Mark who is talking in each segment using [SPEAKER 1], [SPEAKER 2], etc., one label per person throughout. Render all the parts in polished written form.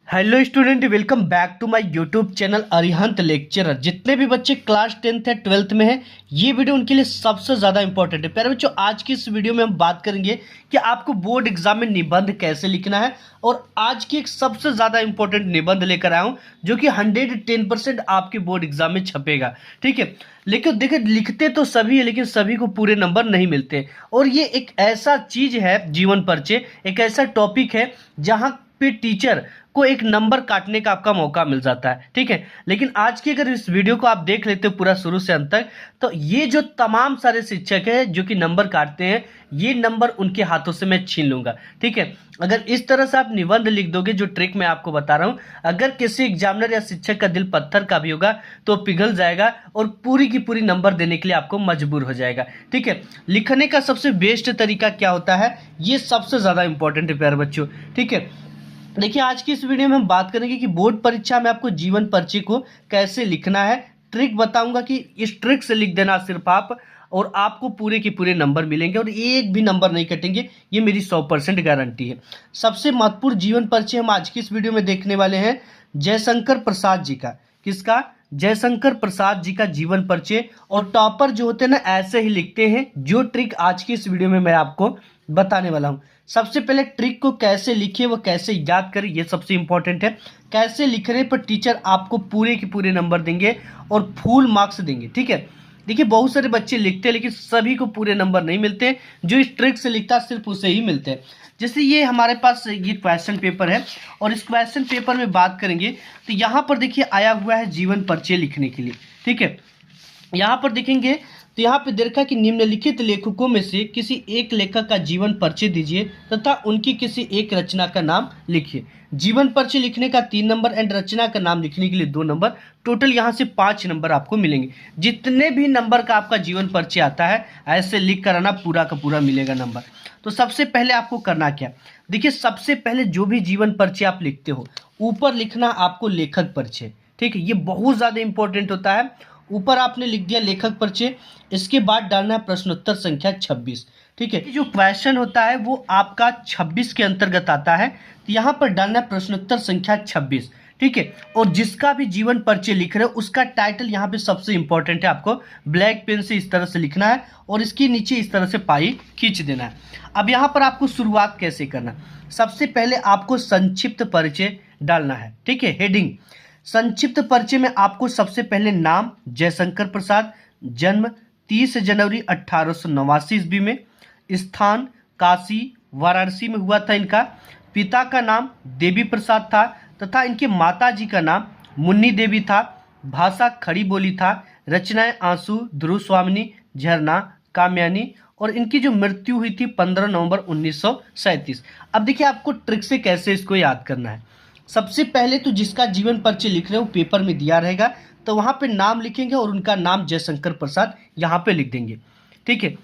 [SPEAKER 1] Hello student, welcome back to my YouTube channel Arihant lecturer. जितने भी बच्चे क्लास 10th या 12th में हैं, ये वीडियो उनके लिए सबसे ज़्यादा इंपॉर्टेंट है। प्यारे बच्चों, आज की इस वीडियो में हम बात करेंगे कि आपको बोर्ड एग्जाम में निबंध कैसे लिखना है। और आज की एक सबसे ज़्यादा इंपॉर्टेंट निबंध लेकर आया हूँ जो कि 110% आपके बोर्ड एग्जाम में छपेगा। ठीक है, लेकिन देखिए, लिखते तो सभी है लेकिन सभी को पूरे नंबर नहीं मिलते। और ये एक ऐसा चीज़ है, जीवन परिचय एक ऐसा टॉपिक है जहाँ पे टीचर को एक नंबर काटने का आपका मौका मिल जाता है। ठीक है, लेकिन आज की अगर इस वीडियो को आप देख लेते हो पूरा शुरू से अंत तक, तो ये जो तमाम सारे शिक्षक हैं जो कि नंबर काटते हैं, ये नंबर उनके हाथों से मैं छीन लूंगा। ठीक है, अगर इस तरह से आप निबंध लिख दोगे, जो ट्रिक मैं आपको बता रहा हूं, अगर किसी एग्जामिनर या शिक्षक का दिल पत्थर का भी होगा तो पिघल जाएगा और पूरी की पूरी नंबर देने के लिए आपको मजबूर हो जाएगा। ठीक है, लिखने का सबसे बेस्ट तरीका क्या होता है, ये सबसे ज्यादा इंपॉर्टेंट है प्यारे बच्चों। ठीक है, देखिए, आज की इस वीडियो में हम बात करेंगे कि बोर्ड परीक्षा में आपको जीवन परिचय को कैसे लिखना है। ट्रिक बताऊंगा कि इस ट्रिक से लिख देना सिर्फ आप, और आपको पूरे के पूरे नंबर मिलेंगे और एक भी नंबर नहीं कटेंगे, ये मेरी 100% गारंटी है। सबसे महत्वपूर्ण जीवन परिचय हम आज की इस वीडियो में देखने वाले हैं जयशंकर प्रसाद जी का। किसका? जयशंकर प्रसाद जी का जीवन परिचय। और टॉपर जो होते हैं ना, ऐसे ही लिखते हैं। जो ट्रिक आज की इस वीडियो में मैं आपको बताने वाला हूं। सबसे पहले ट्रिक को कैसे लिखे, वो कैसे याद करें, ये सबसे इंपॉर्टेंट है। कैसे लिखने पर टीचर आपको पूरे के पूरे नंबर देंगे और फुल मार्क्स देंगे। ठीक है, देखिए, बहुत सारे बच्चे लिखते हैं लेकिन सभी को पूरे नंबर नहीं मिलते। जो इस ट्रिक से लिखता है सिर्फ उसे ही मिलते हैं। जैसे ये हमारे पास ये क्वेश्चन पेपर है, और इस क्वेश्चन पेपर में बात करेंगे तो यहाँ पर देखिए आया हुआ है जीवन परिचय लिखने के लिए। ठीक है, यहाँ पर देखेंगे तो यहाँ पे देखा कि निम्नलिखित लेखकों में से किसी एक लेखक का जीवन परिचय दीजिए तथा उनकी किसी एक रचना का नाम लिखिए। जीवन परिचय लिखने का 3 नंबर एंड रचना का नाम लिखने के लिए 2 नंबर, टोटल यहाँ से 5 नंबर आपको मिलेंगे। जितने भी नंबर का आपका जीवन परिचय आता है, ऐसे लिख कर आना, पूरा का पूरा मिलेगा नंबर। तो सबसे पहले आपको करना क्या, देखिए, सबसे पहले जो भी जीवन परिचय आप लिखते हो, ऊपर लिखना आपको लेखक परिचय। ठीक है, ये बहुत ज़्यादा इंपॉर्टेंट होता है। ऊपर आपने लिख दिया लेखक परिचय, इसके बाद डालना है प्रश्नोत्तर संख्या 26। ठीक है, जो क्वेश्चन होता है वो आपका 26 के अंतर्गत आता है, तो यहाँ पर डालना है प्रश्नोत्तर संख्या 26। ठीक है, और जिसका भी जीवन परिचय लिख रहे हो उसका टाइटल यहाँ पे सबसे इंपॉर्टेंट है। आपको ब्लैक पेन से इस तरह से लिखना है और इसके नीचे इस तरह से पाई खींच देना है। अब यहाँ पर आपको शुरुआत कैसे करना, सबसे पहले आपको संक्षिप्त परिचय डालना है। ठीक है, हेडिंग संक्षिप्त परिचय में आपको सबसे पहले नाम जयशंकर प्रसाद, जन्म 30 जनवरी 1889 ईस्वी में, स्थान काशी वाराणसी में हुआ था इनका, पिता का नाम देवी प्रसाद था तथा इनके माता जी का नाम मुन्नी देवी था, भाषा खड़ी बोली था, रचनाएं आंसू, ध्रुव स्वामिनी, झरना, कामयानी, और इनकी जो मृत्यु हुई थी 15 नवंबर 1937। अब देखिए, आपको ट्रिक से कैसे इसको याद करना है। सबसे पहले तो जिसका जीवन परिचय लिख रहे हो पेपर में दिया रहेगा, तो वहां पे नाम लिखेंगे और उनका नाम जयशंकर प्रसाद यहाँ पे लिख देंगे। ठीक है,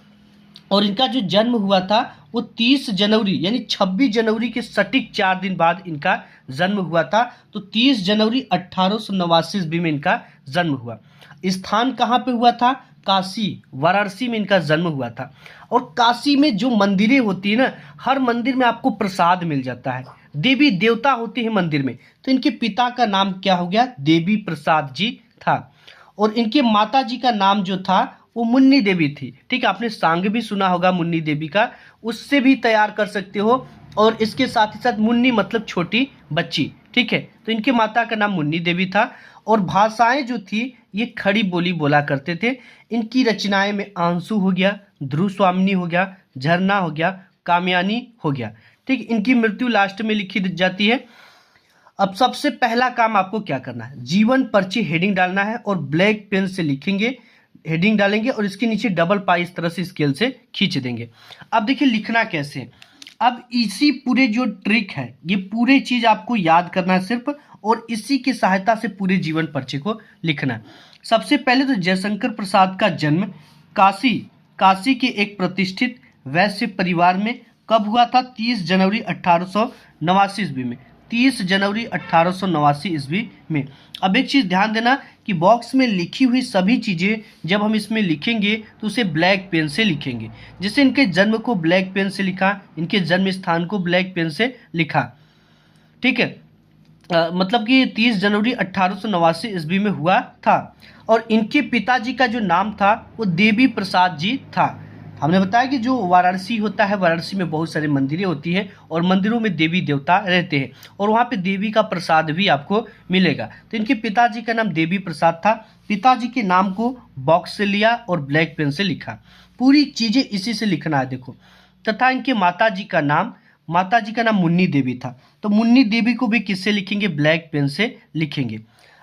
[SPEAKER 1] और इनका जो जन्म हुआ था वो 30 जनवरी यानी 26 जनवरी के सटीक 4 दिन बाद इनका जन्म हुआ था। तो 30 जनवरी 1889 ईस्वी में इनका जन्म हुआ। स्थान कहाँ पे हुआ था? काशी वाराणसी में इनका जन्म हुआ था। और काशी में जो मंदिरें होती है ना, हर मंदिर में आपको प्रसाद मिल जाता है, देवी देवता होते हैं मंदिर में। तो इनके पिता का नाम क्या हो गया? देवी प्रसाद जी था। और इनके माता जी का नाम जो था वो मुन्नी देवी थी। ठीक है, आपने सांग भी सुना होगा मुन्नी देवी का, उससे भी तैयार कर सकते हो। और इसके साथ ही साथ मुन्नी मतलब छोटी बच्ची। ठीक है, तो इनके माता का नाम मुन्नी देवी था। और भाषाएं जो थी ये खड़ी बोली बोला करते थे। इनकी रचनाएं में आंसू हो गया, ध्रुव स्वामिनी हो गया, झरना हो गया, कामयानी हो गया। ठीक, इनकी मृत्यु लास्ट में लिखी जाती है। अब सबसे पहला काम आपको क्या करना है, जीवन परिचय हेडिंग डालना है और ब्लैक पेन से लिखेंगे, हेडिंग डालेंगे और इसके नीचे डबल पाई इस तरह से स्केल से खींच देंगे। अब देखिए लिखना कैसे है। अब इसी पूरे जो ट्रिक है, ये पूरे चीज आपको याद करना है सिर्फ, और इसी की सहायता से पूरे जीवन परिचय को लिखना है। सबसे पहले तो जयशंकर प्रसाद का जन्म काशी के एक प्रतिष्ठित वैश्य परिवार में कब हुआ था? 30 जनवरी 1889 ईस्वी में। 30 जनवरी 1889 ईस्वी में। अब एक चीज़ ध्यान देना कि बॉक्स में लिखी हुई सभी चीज़ें जब हम इसमें लिखेंगे तो उसे ब्लैक पेन से लिखेंगे। जैसे इनके जन्म को ब्लैक पेन से लिखा, इनके जन्म स्थान को ब्लैक पेन से लिखा। ठीक है, मतलब कि 30 जनवरी 1889 ईस्वी में हुआ था। और इनके पिताजी का जो नाम था वो देवी प्रसाद जी था। हमने बताया कि जो वाराणसी होता है, वाराणसी में बहुत सारे मंदिरें होती हैं और मंदिरों में देवी देवता रहते हैं और वहाँ पे देवी का प्रसाद भी आपको मिलेगा। तो इनके पिताजी का नाम देवी प्रसाद था। पिताजी के नाम को बॉक्स से लिया और ब्लैक पेन से लिखा। पूरी चीज़ें इसी से लिखना है देखो। तथा इनके माता जी का नाम मुन्नी देवी था। तो मुन्नी देवी को भी किससे लिखेंगे? ब्लैक पेन से लिखेंगे।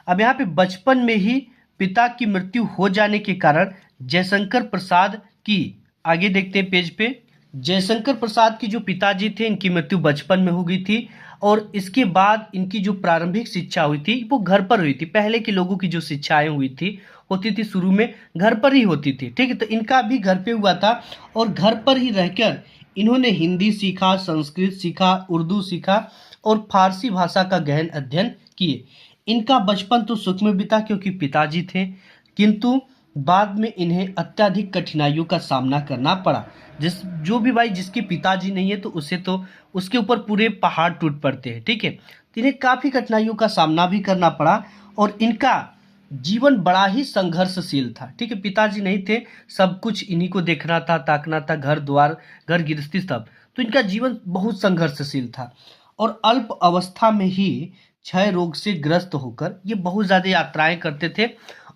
[SPEAKER 1] अब यहाँ पे बचपन में ही पिता की मृत्यु हो जाने के कारण जयशंकर प्रसाद की, आगे देखते हैं पेज पे, जयशंकर प्रसाद की जो पिताजी थे इनकी मृत्यु बचपन में हो गई थी। और इसके बाद इनकी जो प्रारंभिक शिक्षा हुई थी वो घर पर हुई थी। पहले के लोगों की जो शिक्षाएं हुई थी होती थी शुरू में घर पर ही होती थी, ठीक है। तो इनका भी घर पे हुआ था और घर पर ही रहकर इन्होंने हिंदी सीखा, संस्कृत सीखा, उर्दू सीखा और फारसी भाषा का गहन अध्ययन किए। इनका बचपन तो सुख में बीता क्योंकि पिताजी थे, किंतु बाद में इन्हें अत्यधिक कठिनाइयों का सामना करना पड़ा। जो भी भाई जिसके पिताजी नहीं है तो उसे तो उसके ऊपर पूरे पहाड़ टूट पड़ते हैं, ठीक है। तो इन्हें काफ़ी कठिनाइयों का सामना भी करना पड़ा और इनका जीवन बड़ा ही संघर्षशील था, ठीक है। पिताजी नहीं थे, सब कुछ इन्हीं को देखना था, ताकना था, घर द्वार, घर गृहस्थी सब। तो इनका जीवन बहुत संघर्षशील था और अल्प अवस्था में ही क्षय रोग से ग्रस्त होकर ये बहुत ज़्यादा यात्राएं करते थे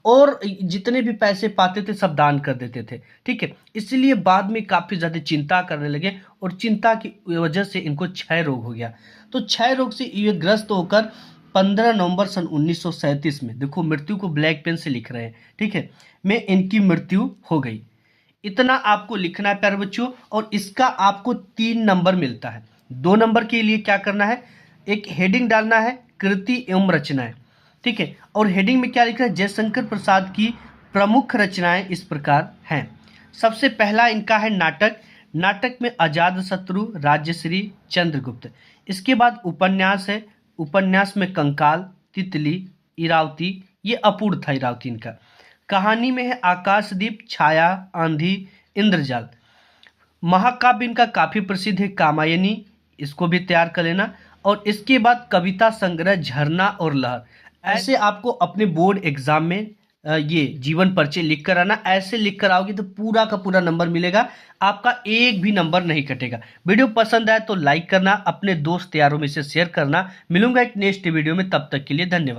[SPEAKER 1] और जितने भी पैसे पाते थे सब दान कर देते थे, ठीक है। इसलिए बाद में काफ़ी ज़्यादा चिंता करने लगे और चिंता की वजह से इनको क्षय रोग हो गया। तो क्षय रोग से ये ग्रस्त होकर 15 नवंबर सन 1937 में, देखो मृत्यु को ब्लैक पेन से लिख रहे हैं, ठीक है, में इनकी मृत्यु हो गई। इतना आपको लिखना है प्यारे बच्चों और इसका आपको 3 नंबर मिलता है। 2 नंबर के लिए क्या करना है? एक हेडिंग डालना है, कृति एवं रचनाएं, ठीक है। और हेडिंग में क्या लिखना है? जयशंकर प्रसाद की प्रमुख रचनाएं इस प्रकार हैं। सबसे पहला इनका है नाटक। नाटक में अजातशत्रु, राज्यश्री, चंद्रगुप्त। इसके बाद उपन्यास है। उपन्यास में कंकाल, तितली, इरावती, ये अपूर्ण था इरावती इनका। कहानी में है आकाशदीप, छाया, आंधी, इंद्रजाल। महाकाव्य इनका काफी प्रसिद्ध है, कामायनी, इसको भी तैयार कर लेना। और इसके बाद कविता संग्रह झरना और लहर। ऐसे आपको अपने बोर्ड एग्जाम में ये जीवन परिचय लिख कर आना। ऐसे लिख कर आओगे तो पूरा का पूरा नंबर मिलेगा, आपका एक भी नंबर नहीं कटेगा। वीडियो पसंद आए तो लाइक करना, अपने दोस्त यारों में से शेयर करना। मिलूंगा एक नेक्स्ट वीडियो में, तब तक के लिए धन्यवाद।